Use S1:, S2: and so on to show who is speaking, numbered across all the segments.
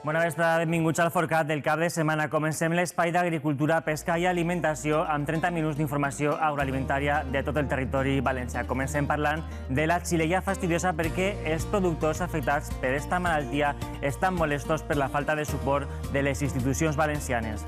S1: Bona vesprada, benvinguts al Forcat del cap de setmana. Comencem l'espai d'agricultura, pesca i alimentació amb 30 minuts d'informació agroalimentària de tot el territori valencià. Comencem parlant de la xilella fastidiosa perquè els productors afectats per aquesta malaltia estan molestos per la falta de suport de les institucions valencianes.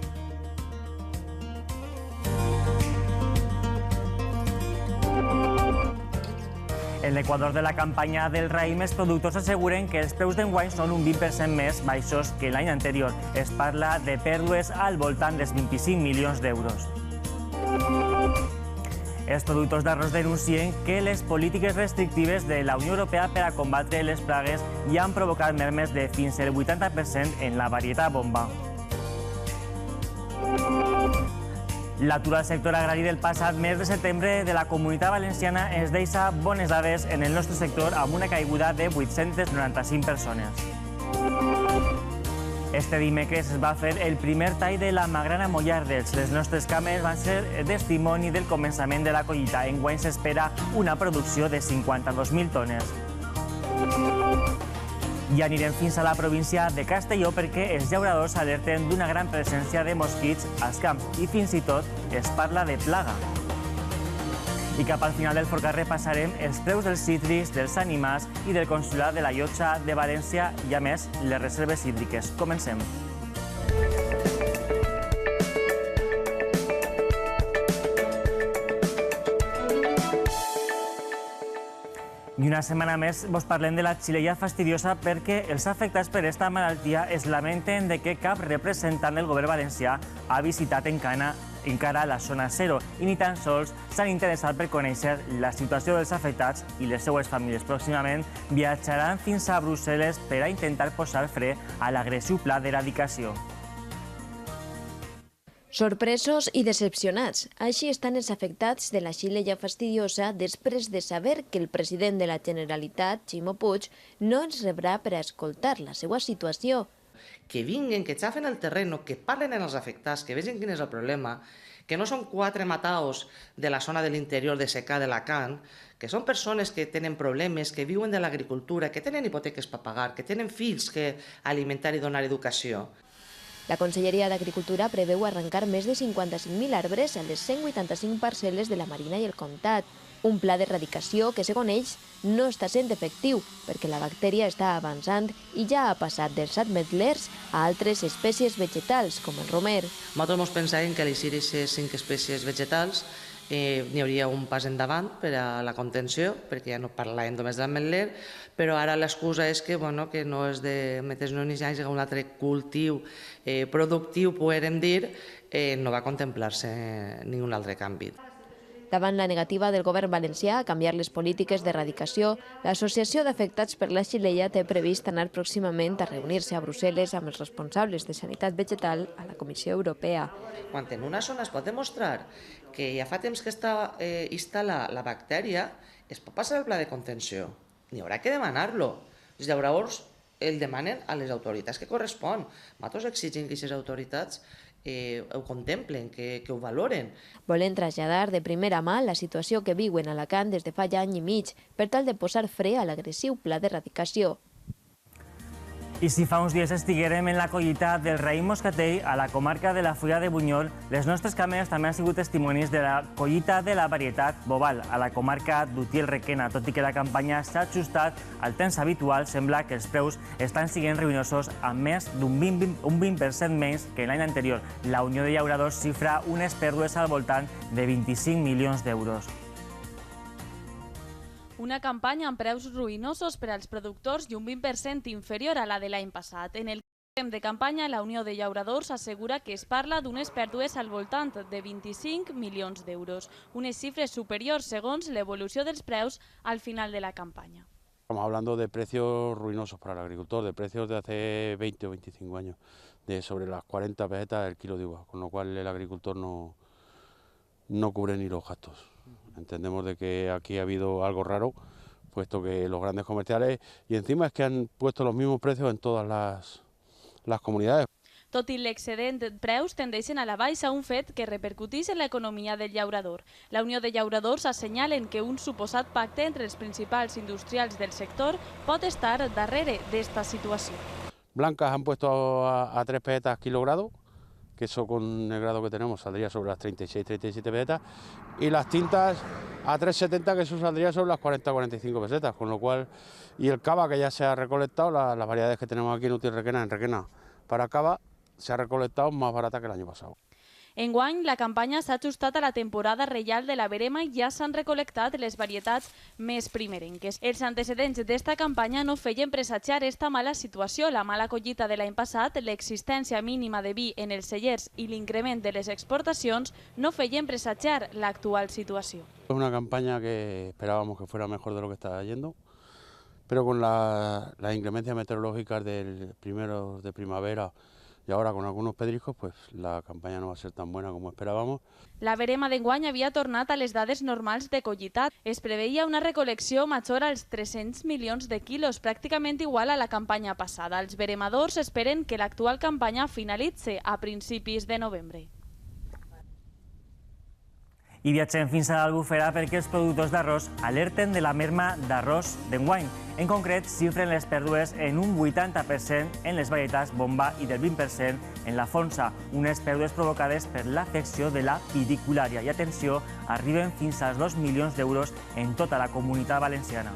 S1: En l'equador de la campanya del raïm, els productors asseguren que els preus d'enguany són un 20% més baixos que l'any anterior. Es parla de pèrdues al voltant dels 25 milions d'euros. Els productors d'arròs denuncien que les polítiques restrictives de la Unió Europea per a combatre les plagues ja han provocat mermes de fins al 80% en la varietat bomba. L'atur al sector agrari del passat mes de setembre de la Comunitat Valenciana ens deixa bones dades en el nostre sector amb una caiguda de 895 persones. Este dimecres es va fer el primer tall de la magrana Mollardes. Les nostres càmeres van ser testimoni del començament de la collita. Enguany s'espera una producció de 52.000 tones. I anirem fins a la província de Castelló perquè els llauradors alerten d'una gran presència de mosquits als camps i fins i tot es parla de plaga. I cap al final del Forcat repassarem els preus dels cítrics, dels animals i del consolat de la Llotja de València i, a més, les reserves hídriques. Comencem. I una setmana més vos parlem de la xilella fastidiosa perquè els afectats per aquesta malaltia es lamenten de que cap representant del govern valencià ha visitat encara la zona 0 i ni tan sols s'han interessat per conèixer la situació dels afectats i les seues famílies. Pròximament viatjaran fins a Brussel·les per a intentar posar fre a l'agressiu pla d'eradicació.
S2: Sorpresos i decepcionats. Així estan els afectats de la xilella fastidiosa després de saber que el president de la Generalitat, Ximo Puig, no ens rebrà per a escoltar la seva situació.
S3: Que vinguen, que xafen el terreno, que parlen amb els afectats, que vegin quin és el problema, que no són 4 mataos de la zona de l'interior de secà de Alacant, que són persones que tenen problemes, que viuen de l'agricultura, que tenen hipoteques per pagar, que tenen fills que alimentar i donar educació.
S2: La Conselleria d'Agricultura preveu arrencar més de 55.000 arbres a les 185 parcel·les de la Marina i el Comtat. Un pla d'erradicació que, segons ells, no està sent efectiu perquè la bactèria està avançant i ja ha passat dels ametlers a altres espècies vegetals, com el romer.
S3: Nosaltres pensàvem que a les 5 espècies vegetals n'hi hauria un pas endavant per a la contenció, perquè ja no parlàvem només d'ametler, però ara l'excusa és que no és de metres no ni ja un altre cultiu productiu, podem dir, no va contemplar-se ningun altre canvi.
S2: Davant la negativa del govern valencià a canviar les polítiques d'erradicació, l'Associació d'Afectats per la Xilella té previst anar pròximament a reunir-se a Brussel·les amb els responsables de sanitat vegetal a la Comissió Europea.
S3: Quan en una zona es pot demostrar que ja fa temps que està instal·lada la bactèria, es pot passar el pla de contenció. N'hi haurà que demanar-lo. Els llauradors el demanen a les autoritats que correspon. Nosaltres exigim que aquestes autoritats ho contemplen, que ho valoren.
S2: Volen traslladar de primera mà la situació que viuen a Alacant des de fa ja any i mig per tal de posar fre a l'agressiu pla d'erradicació.
S1: I si fa uns dies estiguérem en la collita del raïm moscatell a la comarca de la Fulla de Bunyol, les nostres càmeres també han sigut testimonis de la collita de la varietat Bobal a la comarca d'Utiel-Requena. Tot i que la campanya s'ha ajustat al temps habitual, sembla que els preus estan sent ruïnosos amb més d'un 20% menys que l'any anterior. La Unió de Llauradors xifra unes pèrdues al voltant de 25 milions d'euros.
S4: Una campanya amb preus ruïnosos per als productors i un 20% inferior a la de l'any passat. En el temps de campanya, la Unió de Llauradors assegura que es parla d'unes pèrdues al voltant de 25 milions d'euros, unes xifres superiors segons l'evolució dels preus al final de la campanya.
S5: Estamos hablando de precios ruinosos para el agricultor, de precios de hace 20 o 25 años, de sobre las 40 pesetas el kilo de uva, con lo cual el agricultor no cubre ni los gastos. Entendemos de que aquí ha habido algo raro, puesto que los grandes comerciales, y encima es que han puesto los mismos precios en todas las comunidades.
S4: Tot i l'excedent de preus, tendeixen a la baixa, un fet que repercuteix en l'economia del llaurador. La Unió de Llauradors assenyalen que un suposat pacte entre els principals industrials del sector pot estar darrere d'esta situació.
S5: Blancas han puesto a 3 pesetas kilogrado, que eso con el grado que tenemos saldría sobre las 36-37 pesetas, y las tintas a 3,70, que eso saldría sobre las 40-45 pesetas, con lo cual, y el cava que ya se ha recolectado, las variedades que tenemos aquí en Útil Requena, en Requena para cava, se ha recolectado más barata que el año pasado.
S4: Enguany, la campanya s'ha ajustat a la temporada reial de la verema i ja s'han recol·lectat les varietats més primerenques. Els antecedents d'esta campanya no feien presagiar esta mala situació. La mala collita de l'any passat, l'existència mínima de vi en els cellers i l'increment de les exportacions no feien presagiar l'actual situació.
S5: Es una campaña que esperábamos que fuera mejor de lo que está yendo, pero con las inclemencias meteorológicas del primero de primavera y ahora con algunos pedriscos, pues la campaña no va a ser tan buena como esperábamos.
S4: La verema d'enguany havia tornat a les dades normals de collitat. Es preveia una recol·lecció major als 300 milions de quilos, pràcticament igual a la campanya passada. Els veremadors esperen que l'actual campanya finalitzi a principis de novembre.
S1: I viatgem fins a l'Albufera perquè els productors d'arròs alerten de la merma d'arròs d'enguany. En concret, xifren les pèrdues en un 80% en les varietats bomba i del 20% en la fonsa, unes pèrdues provocades per l'afecció de la pidiculària. I atenció, arriben fins als 2 milions d'euros en tota la comunitat valenciana.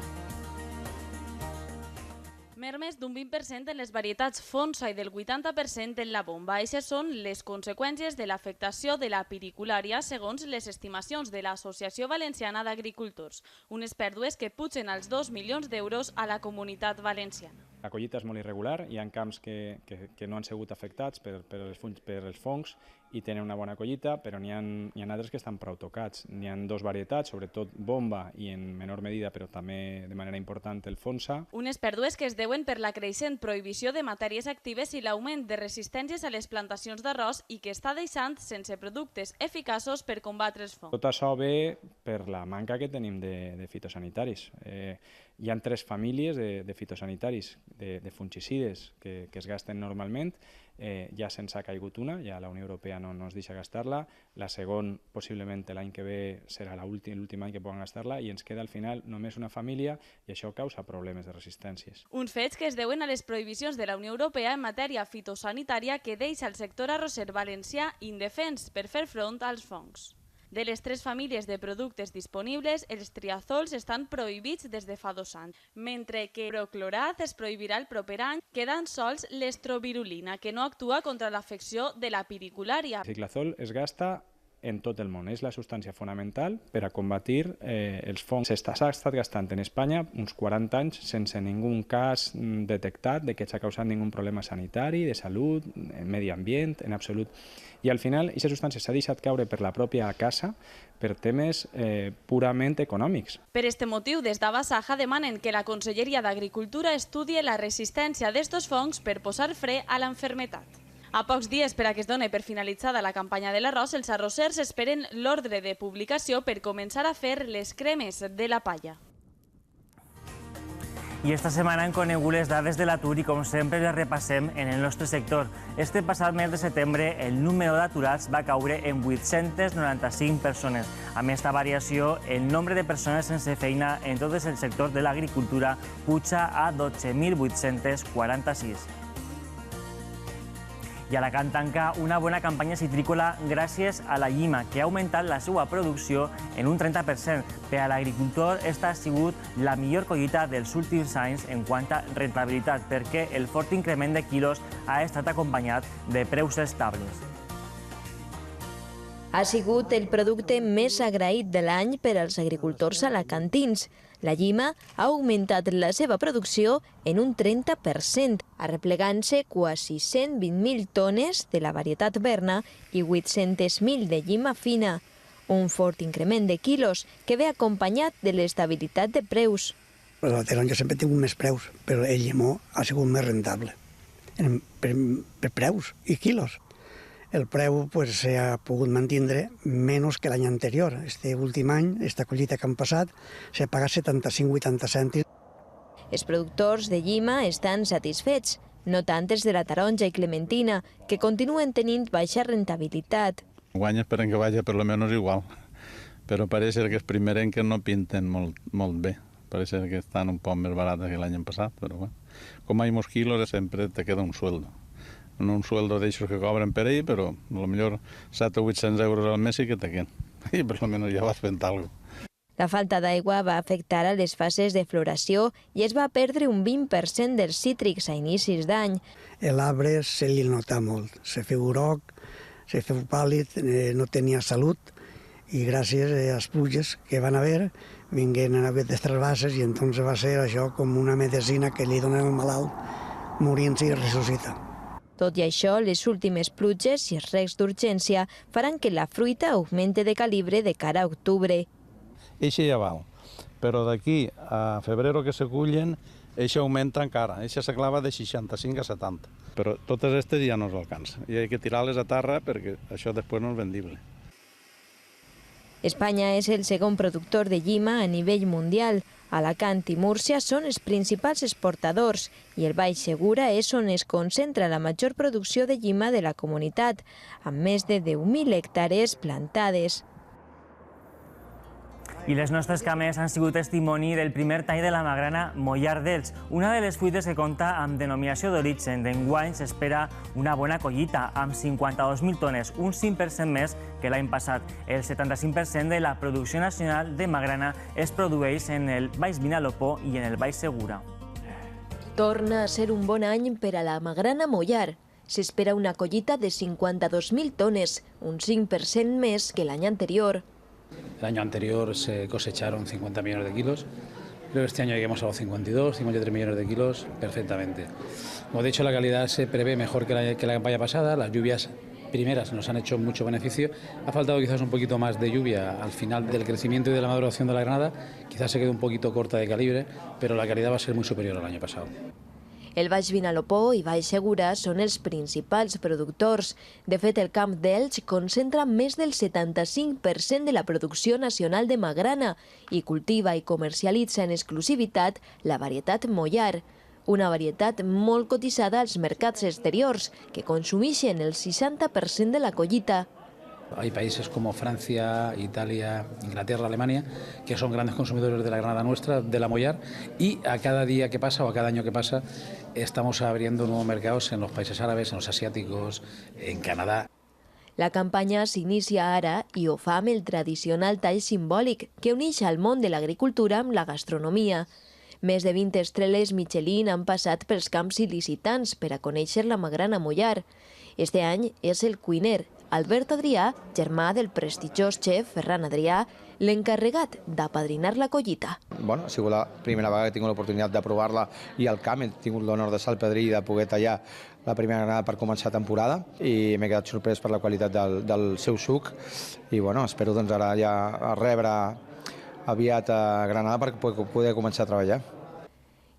S4: Mermes d'un 20% en les varietats fonsa i del 80% en la bomba. Aquestes són les conseqüències de l'afectació de la pidiculària segons les estimacions de l'Associació Valenciana d'Agricultors. Unes pèrdues que pugen als 2 milions d'euros a la comunitat valenciana.
S6: La collita és molt irregular, hi ha camps que no han sigut afectats per els fongs i tenen una bona collita, però n'hi ha altres que estan prou tocats. N'hi ha 2 varietats, sobretot bomba i en menor medida, però també de manera important el fonsa.
S4: Unes pèrdues que es deuen per la creixent prohibició de matèries actives i l'augment de resistències a les plantacions d'arròs i que està deixant sense productes eficaços per combatre els fongs.
S6: Tot això ve per la manca que tenim de fitosanitaris. Hi ha 3 famílies de fitosanitaris, de fungicides que es gasten normalment. Ja se'ns ha caigut una, ja la Unió Europea no ens deixa gastar-la. La segona, possiblement l'any que ve, serà l'últim any que poden gastar-la i ens queda al final només una família i això causa problemes de resistències.
S4: Uns fets que es deuen a les prohibicions de la Unió Europea en matèria fitosanitària que deixa el sector arrosser valencià indefens per fer front als fongs. De les 3 famílies de productes disponibles, els triazols estan prohibits des de fa 2 anys, mentre que proclorat es prohibirà el proper any, quedant sols l'estrovirulina, que no actua contra l'afecció de la pidiculària.
S6: El ciclazol es gasta en tot el món. És la substància fonamental per a combatir els fongs. S'ha estat gastant en Espanya uns 40 anys sense ningú cas detectat de que s'ha causat ningun problema sanitari, de salut, en medi ambient, en absolut. I al final, aquesta substància s'ha deixat caure per la pròpia casa per temes purament econòmics.
S4: Per este motiu, des d'Abasaja demanen que la Conselleria d'Agricultura estudie la resistència d'estos fongs per posar fre a l'enfermetat. A pocs dies per a que es doni per finalitzada la campanya de l'arròs, els arrossers esperen l'ordre de publicació per començar a fer les cremes de la palla.
S1: I esta setmana hem conegut les dades de l'atur i, com sempre, les repassem en el nostre sector. Este passat mes de setembre, el número d'aturats va caure en 895 persones. Amb esta variació, el nombre de persones sense feina en tot el sector de l'agricultura puja a 12.846. I Alacant tanca una bona campanya citrícola gràcies a la llima, que ha augmentat la seva producció en un 30%. Per a l'agricultor, esta ha sigut la millor collita dels últims anys en quant a rentabilitat, perquè el fort increment de quilos ha estat acompanyat de preus estables.
S2: Ha sigut el producte més agraït de l'any per als agricultors alacantins. La llima ha augmentat la seva producció en un 30%, arreplegant-se quasi 120.000 tones de la varietat Berna i 800.000 de llima fina. Un fort increment de quilos que ve acompanyat de l'estabilitat de preus.
S7: La taronja sempre ha tingut més preus, però el llimó ha sigut més rentable per preus i quilos. El preu s'ha pogut mantindre menys que l'any anterior. Este últim any, esta collita que han passat, s'ha pagat 75-80 cèntims.
S2: Els productors de llima estan satisfets. no tant els de la taronja i clementina, que continuen tenint baixa rentabilitat.
S8: Guany esperem que vagi per lo menos igual, però pareix que els primerenques no pinten molt bé. Pareix que estan un poc més barates que l'any passat, però bueno. Com hi ha molts quilos, sempre te queda un sueldo. No un sueldo d'aixos que cobren per ell, però potser 700 o 800 euros al mes sí que te queden. I per lo menos ja vas fent alguna cosa.
S2: La falta d'aigua va afectar a les fases de floració i es va perdre un 20% dels cítrics a inicis d'any.
S7: L'arbre se li nota molt, se feu groc, se feu pàl·lid, no tenia salut i gràcies a les pluges que van haver vingueren a haver d'estres bases i entonces va ser això com una medicina que li donen al malalt morint-se i ressuscita.
S2: Tot i això, les últimes pluges i els regs d'urgència faran que la fruita augmente de calibre de cara a octubre.
S8: Eixa ja val, però d'aquí a febrer que se cullen, eixa augmenta encara, eixa se clava de 65 a 70. Però totes aquestes ja no s'alcança i hay que tirar-les a terra perquè això després no és vendible.
S2: Espanya és el segon productor de llima a nivell mundial. Alacant i Múrcia són els principals exportadors i el Baix Segura és on es concentra la major producció de llima de la comunitat, amb més de 10.000 hectàrees plantades.
S1: I les nostres cames han sigut testimoni del primer tall de la magrana Mollar d'Elx, una de les fruites que compta amb denominació d'origen. D'enguany s'espera una bona collita, amb 52.000 tones, un 5% més que l'any passat. El 75% de la producció nacional de magrana es produeix en el Baix Vinalopó i en el Baix Segura.
S2: Torna a ser un bon any per a la magrana Mollar. S'espera una collita de 52.000 tones, un 5% més que l'any anterior.
S9: El año anterior se cosecharon 50 millones de kilos. Creo que este año lleguemos a los 52, 53 millones de kilos perfectamente. Como de hecho, la calidad se prevé mejor que la campaña pasada. Las lluvias primeras nos han hecho mucho beneficio. Ha faltado quizás un poquito más de lluvia al final del crecimiento y de la maduración de la granada. Quizás se quede un poquito corta de calibre, pero la calidad va a ser muy superior al año pasado.
S2: El Baix Vinalopó i Baix Segura són els principals productors. De fet, el Camp d'Elx concentra més del 75% de la producció nacional de magrana i cultiva i comercialitza en exclusivitat la varietat Mollar, una varietat molt cotitzada als mercats exteriors, que consumeixen el 60% de la collita.
S9: Hay países como Francia, Italia, Inglaterra, Alemania, que son grandes consumidores de la granada nuestra, de la Mollar, y a cada día que pasa o a cada año que pasa estamos abriendo nuevos mercados en los países árabes, en los asiáticos, en Canadá.
S2: La campanya s'inicia ara i ho fa amb el tradicional tall simbòlic que uneix el món de l'agricultura amb la gastronomia. Més de 20 estrelles Michelin han passat pels camps il·licitants per a conèixer la magrana Mollar. Este any és el cuiner Albert Adrià, germà del prestigiós xef Ferran Adrià, l'encarregat d'apadrinar la collita.
S10: Bueno, ha sigut la primera vegada que he tingut l'oportunitat de provar-la i al camp he tingut l'honor de ser el padrí i de poder tallar la primera granada per començar temporada i m'he quedat sorprès per la qualitat del seu suc i bueno, espero doncs ara ja rebre aviat a Granada per poder començar a treballar.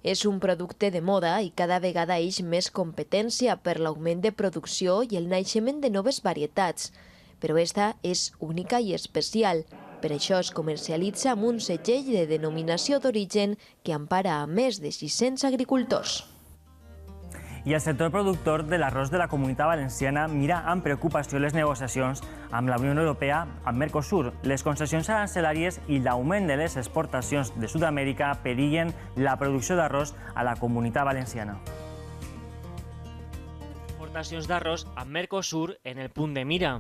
S2: És un producte de moda i cada vegada eix més competència per l'augment de producció i el naixement de noves varietats. Però esta és única i especial. Per això es comercialitza amb un segell de denominació d'origen que empara a més de 600 agricultors.
S1: I el sector productor de l'arròs de la Comunitat Valenciana mira amb preocupació les negociacions amb la Unió Europea, amb Mercosur. Les concessions arancelàries i l'augment de les exportacions de Sud-amèrica perillen la producció d'arròs a la Comunitat Valenciana.
S11: Exportacions d'arròs amb Mercosur en el punt de mira.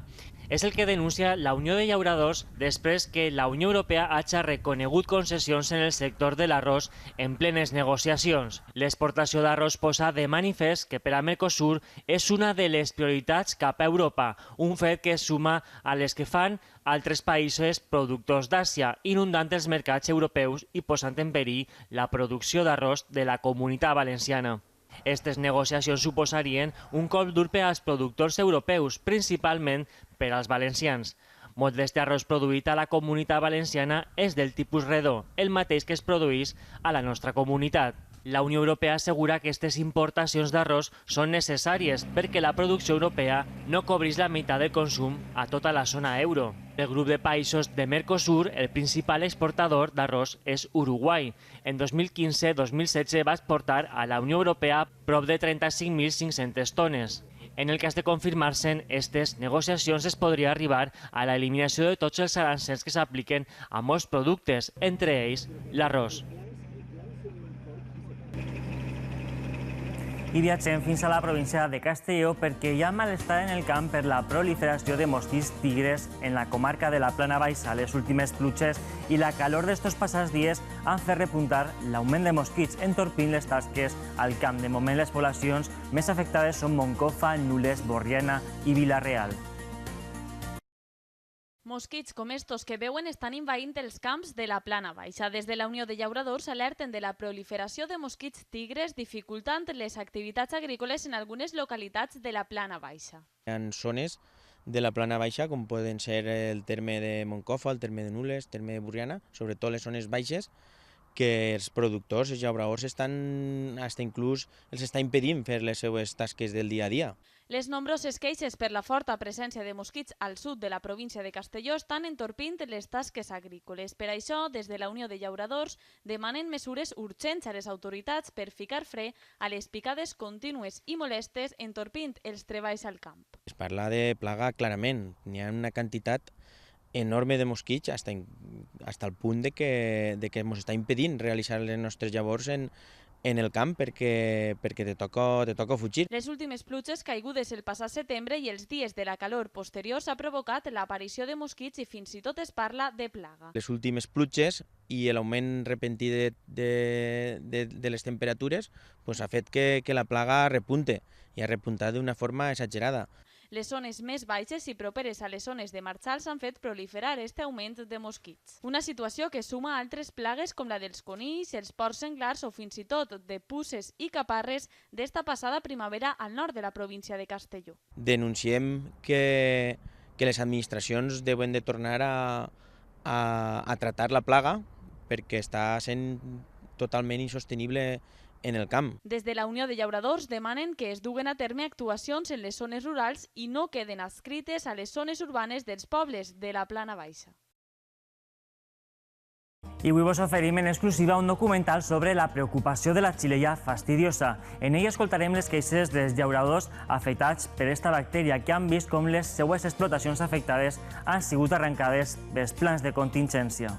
S11: És el que denuncia la Unió de Llauradors després que la Unió Europea hagi reconegut concessions en el sector de l'arròs en plenes negociacions. L'exportació d'arròs posa de manifest que per a Mercosur és una de les prioritats cap a Europa, un fet que es suma a les que fan altres països productors d'Àsia, inundant els mercats europeus i posant en perill la producció d'arròs de la Comunitat Valenciana. Aquestes negociacions suposarien un cop dur per als productors europeus, principalment per als valencians. Molt d'este arròs produït a la Comunitat Valenciana és del tipus redó, el mateix que es produeix a la nostra comunitat. La Unió Europea assegura que aquestes importacions d'arròs són necessàries perquè la producció europea no cobreix la meitat del consum a tota la zona euro. El grup de països de Mercosur, el principal exportador d'arròs és Uruguai. En 2015-2016 va exportar a la Unió Europea prop de 35.500 tones. En el cas de confirmar-se aquestes negociacions es podria arribar a l'eliminació de tots els arancels que s'apliquen a molts productes, entre ells l'arròs.
S1: I viatgem fins a la província de Castelló perquè hi ha malestar en el camp per la proliferació de mosquits tigres en la comarca de la Plana Baixa. Les últimes pluges i la calor d'estos passats dies han fet repuntar l'augment de mosquits, entorpint les tasques al camp. De moment, les poblacions més afectades són Moncofa, Nules, Borriana i Vila-real.
S4: Mosquits com estos que veuen estan invadint els camps de la Plana Baixa. Des de la Unió de Llauradors alerten de la proliferació de mosquits tigres, dificultant les activitats agrícoles en algunes localitats de la Plana Baixa.
S12: Hi ha zones de la Plana Baixa, com poden ser el terme de Moncofa, el terme de Nules, el terme de Borriana, sobretot les zones baixes, que els productors, els llauradors, inclús els està impedint fer les seues tasques del dia a dia.
S4: Les nombroses queixes per la forta presència de mosquits al sud de la província de Castelló estan entorpint les tasques agrícoles. Per això, des de la Unió de Llauradors, demanen mesures urgents a les autoritats per ficar fre a les picades contínues i molestes entorpint els treballs al camp.
S12: Es parla de plaga clarament. N'hi ha una quantitat enorme de mosquits fins al punt de que ens està impedint realitzar les nostres llavors en el camp perquè te toca fugir.
S4: Les últimes pluges caigudes el passat setembre i els dies de la calor posterior s'ha provocat l'aparició de mosquits i fins i tot es parla de plaga.
S12: Les últimes pluges i l'augment repentí de les temperatures ha fet que la plaga repunte i ha repuntat d'una forma exagerada.
S4: Les zones més baixes i properes a les zones de marxals han fet proliferar aquest augment de mosquits. Una situació que suma a altres plagues com la dels conills, els porcs senglars o fins i tot de puces i caparres d'esta passada primavera al nord de la província de Castelló.
S12: Denunciem que les administracions deuen de tornar a tratar la plaga perquè està sent totalment insostenible en el camp.
S4: Des de la Unió de Llauradors demanen que es duguen a terme actuacions en les zones rurals i no queden adscrites a les zones urbanes dels pobles de la Plana Baixa.
S1: I avui vos oferim en exclusiva un documental sobre la preocupació de la xilella fastidiosa. En ell escoltarem les queixes dels llauradors afectats per esta bactèria que han vist com les seues explotacions afectades han sigut arrencades dels plans de contingència.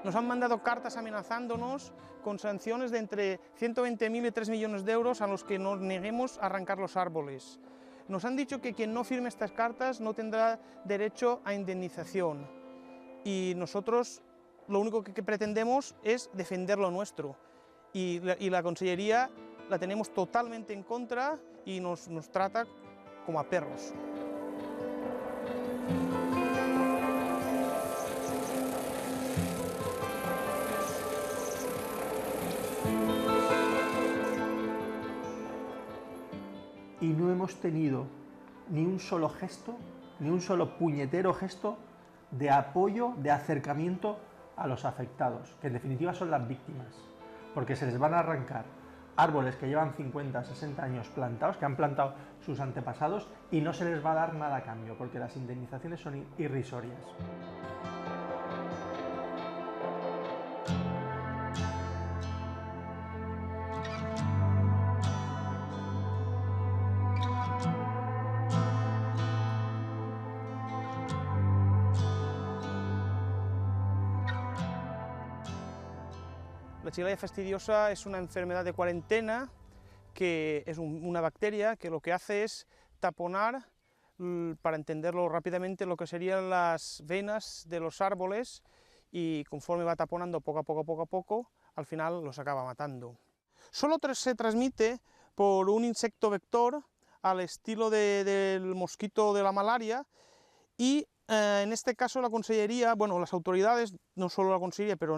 S13: Nos han mandado cartas amenazándonos con sanciones de entre 120.000 y 3 millones de euros a los que nos neguemos a arrancar los árboles. Nos han dicho que quien no firme estas cartas no tendrá derecho a indemnización y nosotros lo único que pretendemos es defender lo nuestro y la Consellería la tenemos totalmente en contra y nos trata como a perros.
S14: Y no hemos tenido ni un solo gesto, ni un solo puñetero gesto de apoyo, de acercamiento a los afectados, que en definitiva son las víctimas, porque se les van a arrancar árboles que llevan 50, 60 años plantados, que han plantado sus antepasados, y no se les va a dar nada a cambio, porque las indemnizaciones son irrisorias.
S13: La xilella fastidiosa es una enfermedad de cuarentena, que es una bacteria que lo que hace es taponar, para entenderlo rápidamente, lo que serían las venas de los árboles y conforme va taponando poco a poco, al final los acaba matando. Solo se transmite por un insecto vector al estilo del mosquito de la malaria y en este caso la Consellería, bueno, las autoridades, no solo la Consellería, pero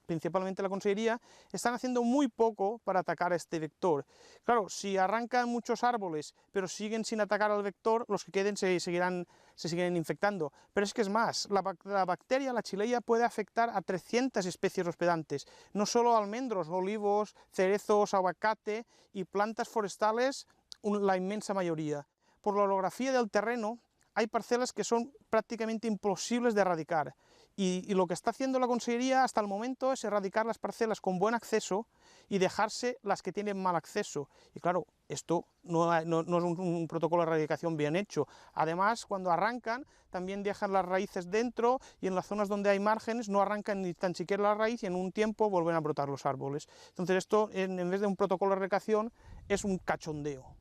S13: principalmente la Consellería, están haciendo muy poco para atacar a este vector. Claro, si arrancan muchos árboles, pero siguen sin atacar al vector, los que queden se siguen infectando. Pero es que es más, la bacteria, la Chileia, puede afectar a 300 especies hospedantes, no solo almendros, olivos, cerezos, aguacate y plantas forestales, la inmensa mayoría. Por la orografía del terreno, hay parcelas que son prácticamente imposibles de erradicar y lo que está haciendo la Consellería hasta el momento es erradicar las parcelas con buen acceso y dejarse las que tienen mal acceso. Y claro, esto no es un protocolo de erradicación bien hecho. Además, cuando arrancan, también dejan las raíces dentro y en las zonas donde hay márgenes no arrancan ni tan siquiera la raíz y en un tiempo vuelven a brotar los árboles. Entonces esto, en vez de un protocolo de erradicación, es un cachondeo.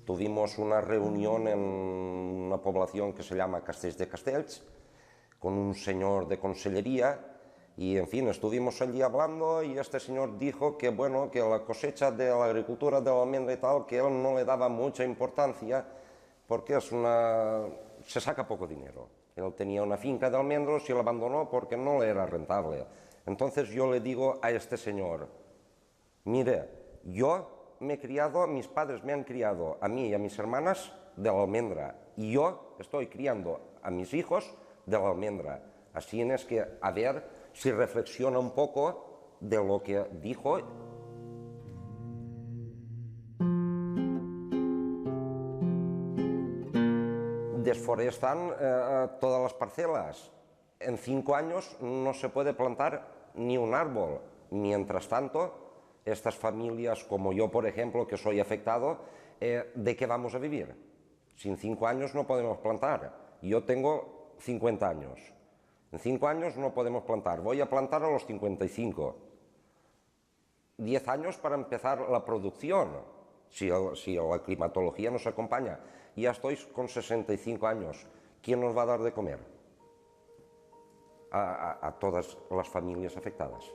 S15: Tuvimos una reunión en una población que se llama Castells de Castells, con un señor de Consellería, y en fin, estuvimos allí hablando y este señor dijo que bueno, que la cosecha de la agricultura de la almendra y tal, que él no le daba mucha importancia porque se saca poco dinero. Él tenía una finca de almendros y la abandonó porque no le era rentable. Entonces yo le digo a este señor, mire, yo me he criado, mis padres me han criado a mí y a mis hermanas de la almendra y yo estoy criando a mis hijos de la almendra. Así es que a ver si reflexiona un poco de lo que dijo. Desforestan todas las parcelas. En 5 años no se puede plantar ni un árbol. Mientras tanto, estas familias, como yo, por ejemplo, que soy afectado, ¿de qué vamos a vivir? Si en 5 años no podemos plantar. Yo tengo 50 años. En 5 años no podemos plantar. Voy a plantar a los 55. 10 años para empezar la producción, si la climatología nos acompaña. Ya estoy con 65 años. ¿Quién nos va a dar de comer? A todas las familias afectadas.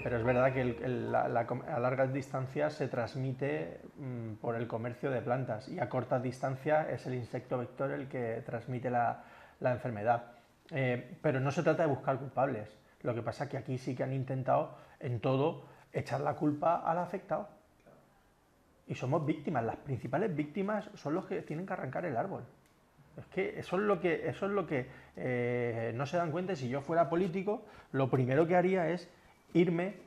S14: Pero es verdad que a largas distancias se transmite por el comercio de plantas y a cortas distancias es el insecto vector el que transmite la enfermedad. Pero no se trata de buscar culpables. Lo que pasa es que aquí sí que han intentado en todo echar la culpa al afectado. Y somos víctimas. Las principales víctimas son los que tienen que arrancar el árbol. Es que eso es lo que no se dan cuenta. Y si yo fuera político, lo primero que haría es irme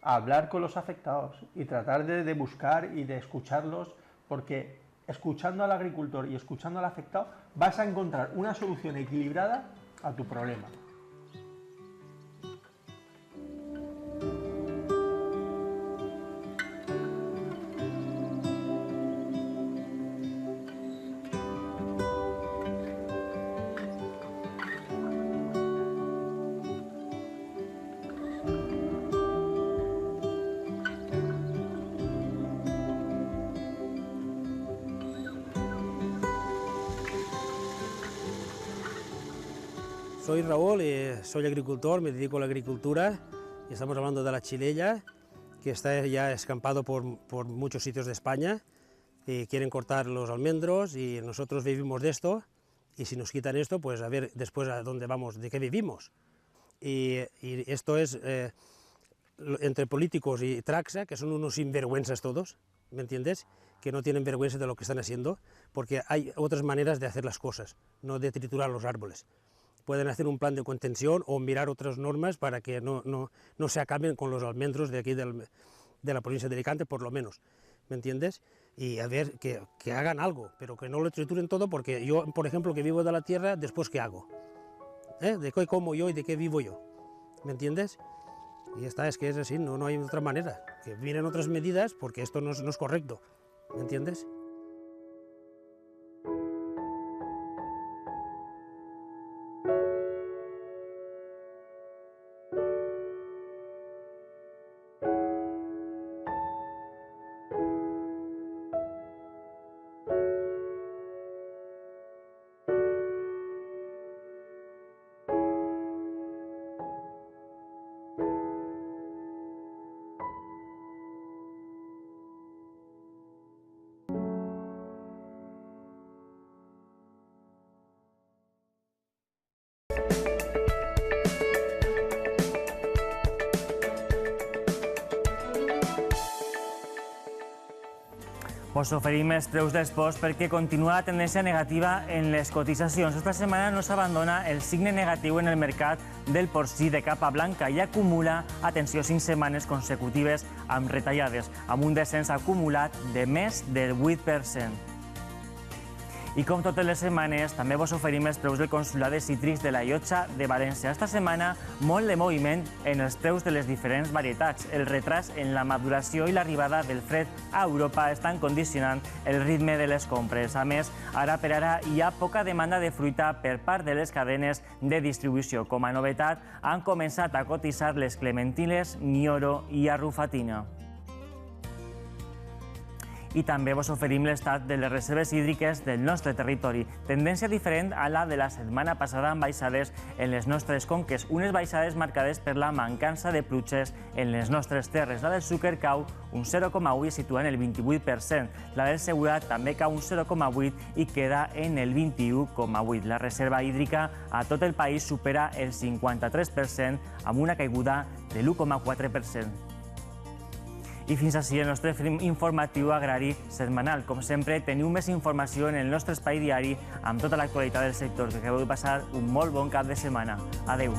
S14: a hablar con los afectados y tratar de buscar y de escucharlos, porque escuchando al agricultor y escuchando al afectado vas a encontrar una solución equilibrada a tu problema.
S16: Soy Raúl, soy agricultor, me dedico a la agricultura y estamos hablando de la chileia, que está ya escampado por muchos sitios de España y quieren cortar los almendros y nosotros vivimos de esto y si nos quitan esto, pues a ver después a dónde vamos, de qué vivimos. y esto es entre políticos y Traxa, que son unos sinvergüenzas todos, ¿me entiendes? Que no tienen vergüenza de lo que están haciendo, porque hay otras maneras de hacer las cosas, no de triturar los árboles. Pueden hacer un plan de contención o mirar otras normas para que no se acaben con los almendros de aquí de la provincia de Alicante, por lo menos, ¿me entiendes? Y a ver, que hagan algo, pero que no lo trituren todo, porque yo, por ejemplo, que vivo de la tierra, después ¿qué hago? ¿De qué como yo y de qué vivo yo? ¿Me entiendes? Y esta es que es así, no hay otra manera. Que vienen otras medidas porque esto no es correcto, ¿me entiendes?
S1: Us oferim els preus dels posts perquè continua la tendència negativa en les cotitzacions. Esta setmana no s'abandona el signe negatiu en el mercat del porcí de capa blanca i acumula, atenció, 5 setmanes consecutives amb retallades, amb un descens acumulat de més del 8%. I com totes les setmanes, també vos oferim els preus del consolat de cítrics de la Llotja de València. Esta setmana, molt de moviment en els preus de les diferents varietats. El retras en la maduració i l'arribada del fred a Europa estan condicionant el ritme de les compres. A més, ara per ara hi ha poca demanda de fruita per part de les cadenes de distribució. Com a novetat, han començat a cotitzar les clementines, Nioro i Arrufatina. I també vos oferim l'estat de les reserves hídriques del nostre territori. Tendència diferent a la de la setmana passada amb baixades en les nostres conques, unes baixades marcades per la mancança de pluges en les nostres terres. La del Xúquer cau un 0,1 i situa en el 28%. La del Segura també cau un 0,8 i queda en el 21,8. La reserva hídrica a tot el país supera el 53%, amb una caiguda de l'1,4%. I fins així el nostre informatiu agrari setmanal. Com sempre, teniu més informació en el nostre espai diari amb tota l'actualitat del sector. Que acabeu de passar un molt bon cap de setmana. Adéu.